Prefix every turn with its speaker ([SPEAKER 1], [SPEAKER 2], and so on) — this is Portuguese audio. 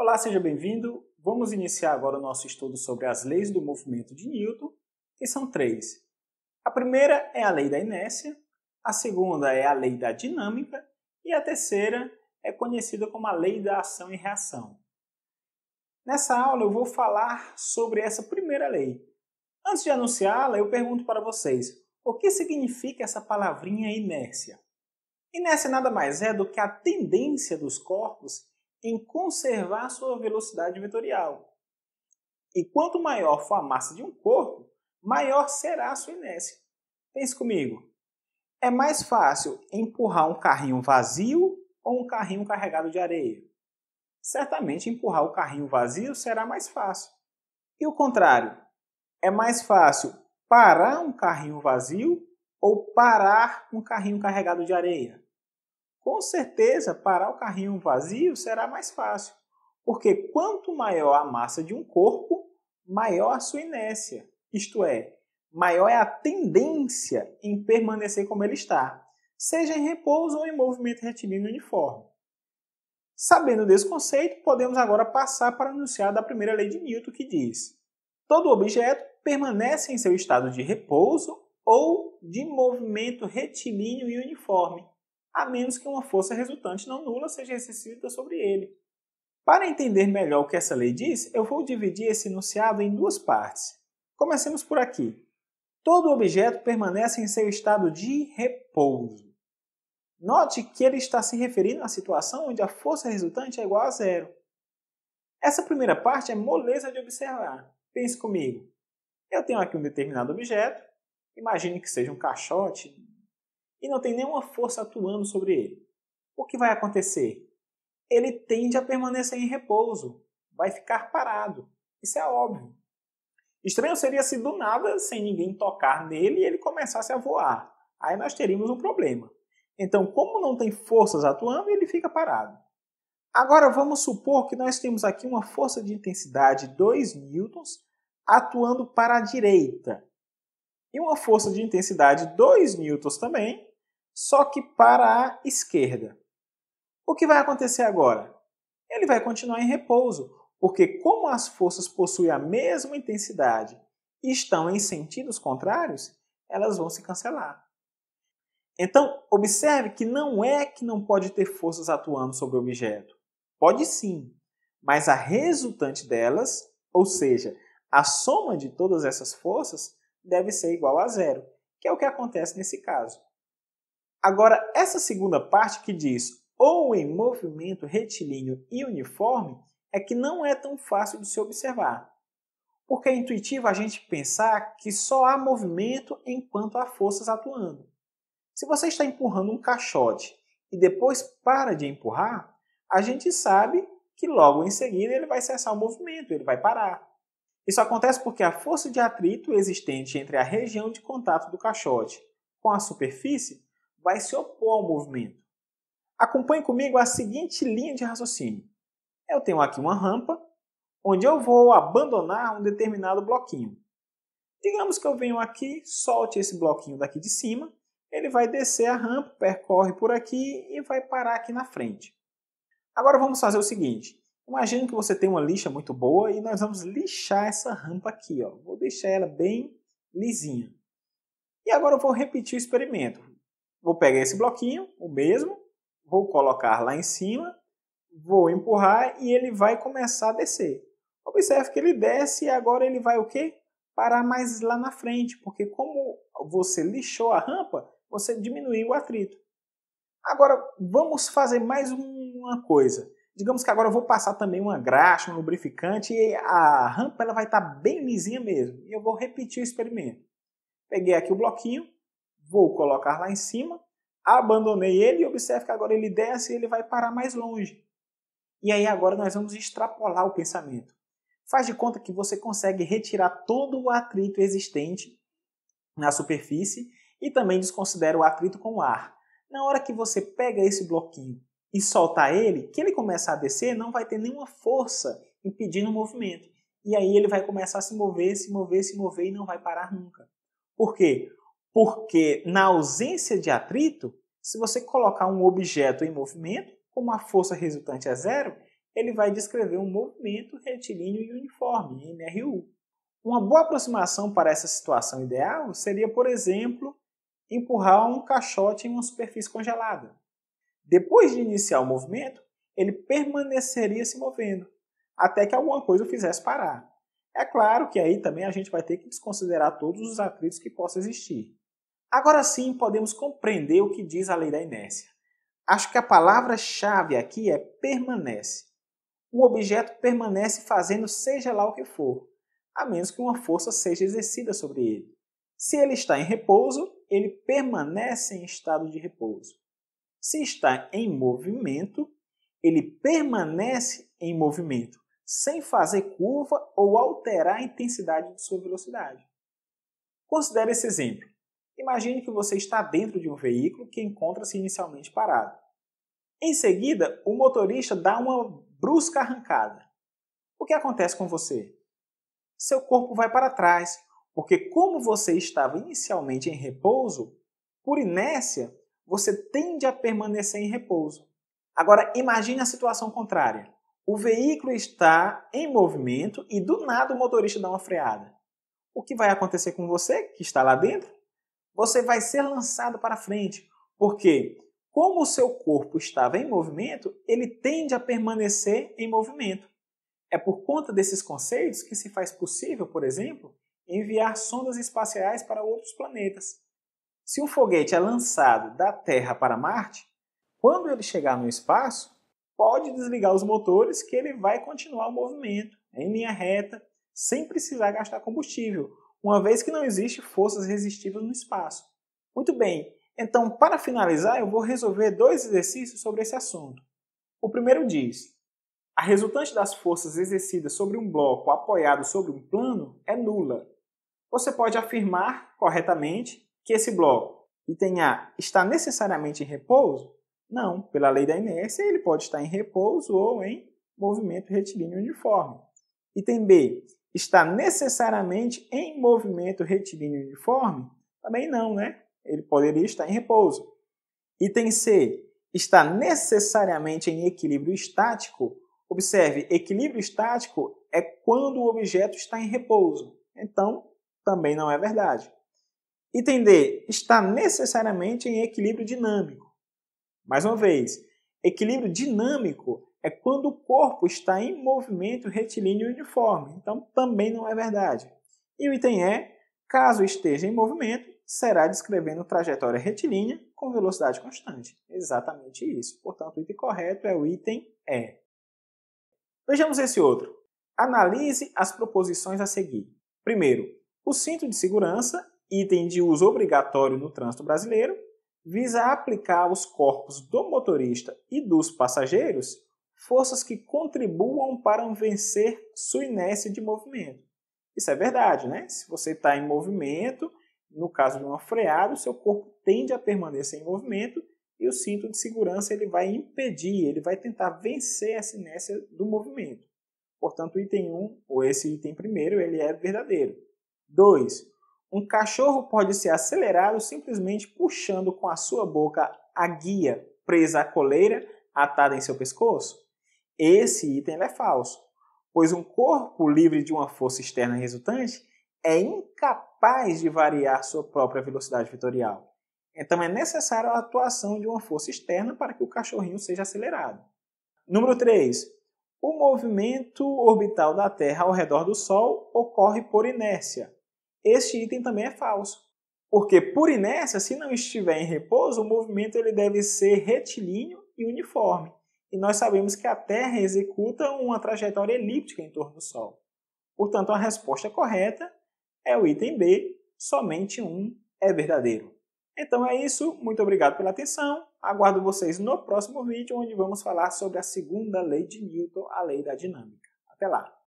[SPEAKER 1] Olá, seja bem-vindo. Vamos iniciar agora o nosso estudo sobre as leis do movimento de Newton, que são três. A primeira é a lei da inércia, a segunda é a lei da dinâmica e a terceira é conhecida como a lei da ação e reação. Nessa aula eu vou falar sobre essa primeira lei. Antes de anunciá-la, eu pergunto para vocês, o que significa essa palavrinha inércia? Inércia nada mais é do que a tendência dos corpos em conservar sua velocidade vetorial. E quanto maior for a massa de um corpo, maior será a sua inércia. Pense comigo. É mais fácil empurrar um carrinho vazio ou um carrinho carregado de areia? Certamente empurrar o carrinho vazio será mais fácil. E o contrário, é mais fácil parar um carrinho vazio ou parar um carrinho carregado de areia? Com certeza, parar o carrinho vazio será mais fácil, porque quanto maior a massa de um corpo, maior a sua inércia, isto é, maior é a tendência em permanecer como ele está, seja em repouso ou em movimento retilíneo uniforme. Sabendo desse conceito, podemos agora passar para o enunciado da primeira lei de Newton, que diz: todo objeto permanece em seu estado de repouso ou de movimento retilíneo e uniforme, a menos que uma força resultante não nula seja exercida sobre ele. Para entender melhor o que essa lei diz, eu vou dividir esse enunciado em duas partes. Comecemos por aqui. Todo objeto permanece em seu estado de repouso. Note que ele está se referindo à situação onde a força resultante é igual a zero. Essa primeira parte é moleza de observar. Pense comigo. Eu tenho aqui um determinado objeto, imagine que seja um caixote, e não tem nenhuma força atuando sobre ele. O que vai acontecer? Ele tende a permanecer em repouso, vai ficar parado. Isso é óbvio. Estranho seria se do nada, sem ninguém tocar nele, ele começasse a voar. Aí nós teríamos um problema. Então, como não tem forças atuando, ele fica parado. Agora vamos supor que nós temos aqui uma força de intensidade 2 newtons atuando para a direita. E uma força de intensidade 2 newtons também, só que para a esquerda. O que vai acontecer agora? Ele vai continuar em repouso, porque como as forças possuem a mesma intensidade e estão em sentidos contrários, elas vão se cancelar. Então, observe que não é que não pode ter forças atuando sobre o objeto. Pode sim, mas a resultante delas, ou seja, a soma de todas essas forças, deve ser igual a zero, que é o que acontece nesse caso. Agora, essa segunda parte que diz ou em movimento retilíneo e uniforme é que não é tão fácil de se observar. Porque é intuitivo a gente pensar que só há movimento enquanto há forças atuando. Se você está empurrando um caixote e depois para de empurrar, a gente sabe que logo em seguida ele vai cessar o movimento, ele vai parar. Isso acontece porque a força de atrito existente entre a região de contato do caixote com a superfície vai se opor ao movimento. Acompanhe comigo a seguinte linha de raciocínio. Eu tenho aqui uma rampa, onde eu vou abandonar um determinado bloquinho. Digamos que eu venho aqui, solte esse bloquinho daqui de cima, ele vai descer a rampa, percorre por aqui e vai parar aqui na frente. Agora vamos fazer o seguinte. Imagine que você tem uma lixa muito boa e nós vamos lixar essa rampa aqui. Vou deixar ela bem lisinha. E agora eu vou repetir o experimento. Vou pegar esse bloquinho, o mesmo, vou colocar lá em cima, vou empurrar e ele vai começar a descer. Observe que ele desce e agora ele vai o quê? Parar mais lá na frente, porque como você lixou a rampa, você diminuiu o atrito. Agora vamos fazer mais uma coisa. Digamos que agora eu vou passar também uma graxa, um lubrificante e a rampa ela vai estar bem lisinha mesmo. E eu vou repetir o experimento. Peguei aqui o bloquinho, vou colocar lá em cima, abandonei ele e observe que agora ele desce e ele vai parar mais longe. E aí agora nós vamos extrapolar o pensamento. Faz de conta que você consegue retirar todo o atrito existente na superfície e também desconsidera o atrito com o ar. Na hora que você pega esse bloquinho e soltar ele, que ele começar a descer, não vai ter nenhuma força impedindo o movimento. E aí ele vai começar a se mover, se mover, se mover e não vai parar nunca. Por quê? Porque na ausência de atrito, se você colocar um objeto em movimento, como a força resultante é zero, ele vai descrever um movimento retilíneo e uniforme, MRU. Uma boa aproximação para essa situação ideal seria, por exemplo, empurrar um caixote em uma superfície congelada. Depois de iniciar o movimento, ele permaneceria se movendo, até que alguma coisa o fizesse parar. É claro que aí também a gente vai ter que desconsiderar todos os atritos que possam existir. Agora sim, podemos compreender o que diz a lei da inércia. Acho que a palavra-chave aqui é permanece. Um objeto permanece fazendo seja lá o que for, a menos que uma força seja exercida sobre ele. Se ele está em repouso, ele permanece em estado de repouso. Se está em movimento, ele permanece em movimento, sem fazer curva ou alterar a intensidade de sua velocidade. Considere esse exemplo. Imagine que você está dentro de um veículo que encontra-se inicialmente parado. Em seguida, o motorista dá uma brusca arrancada. O que acontece com você? Seu corpo vai para trás, porque como você estava inicialmente em repouso, por inércia, você tende a permanecer em repouso. Agora, imagine a situação contrária. O veículo está em movimento e do nada o motorista dá uma freada. O que vai acontecer com você, que está lá dentro? Você vai ser lançado para frente, porque como o seu corpo estava em movimento, ele tende a permanecer em movimento. É por conta desses conceitos que se faz possível, por exemplo, enviar sondas espaciais para outros planetas. Se um foguete é lançado da Terra para Marte, quando ele chegar no espaço, pode desligar os motores que ele vai continuar o movimento em linha reta, sem precisar gastar combustível, uma vez que não existe forças resistíveis no espaço. Muito bem, então para finalizar eu vou resolver 2 exercícios sobre esse assunto. O primeiro diz: a resultante das forças exercidas sobre um bloco apoiado sobre um plano é nula. Você pode afirmar corretamente que esse bloco, item A, está necessariamente em repouso? Não, pela lei da inércia ele pode estar em repouso ou em movimento retilíneo uniforme. Item B, está necessariamente em movimento retilíneo uniforme? Também não, né? Ele poderia estar em repouso. Item C, está necessariamente em equilíbrio estático? Observe, equilíbrio estático é quando o objeto está em repouso. Então, também não é verdade. Item D, está necessariamente em equilíbrio dinâmico. Mais uma vez, equilíbrio dinâmico é quando o corpo está em movimento retilíneo uniforme. Então, também não é verdade. E o item E, caso esteja em movimento, será descrevendo trajetória retilínea com velocidade constante. Exatamente isso. Portanto, o item correto é o item E. Vejamos esse outro. Analise as proposições a seguir. Primeiro, o cinto de segurança, item de uso obrigatório no trânsito brasileiro, visa aplicar aos corpos do motorista e dos passageiros forças que contribuam para vencer sua inércia de movimento. Isso é verdade, né? Se você está em movimento, no caso de uma freada, o seu corpo tende a permanecer em movimento e o cinto de segurança ele vai impedir, ele vai tentar vencer essa inércia do movimento. Portanto, o item 1, ou esse item primeiro, ele é verdadeiro. 2. Um cachorro pode ser acelerado simplesmente puxando com a sua boca a guia presa à coleira atada em seu pescoço? Esse item é falso, pois um corpo livre de uma força externa resultante é incapaz de variar sua própria velocidade vetorial. Então é necessária a atuação de uma força externa para que o cachorrinho seja acelerado. Número 3. O movimento orbital da Terra ao redor do Sol ocorre por inércia. Este item também é falso, porque por inércia, se não estiver em repouso, o movimento ele deve ser retilíneo e uniforme. E nós sabemos que a Terra executa uma trajetória elíptica em torno do Sol. Portanto, a resposta correta é o item B, somente um é verdadeiro. Então é isso, muito obrigado pela atenção. Aguardo vocês no próximo vídeo, onde vamos falar sobre a segunda lei de Newton, a lei da dinâmica. Até lá!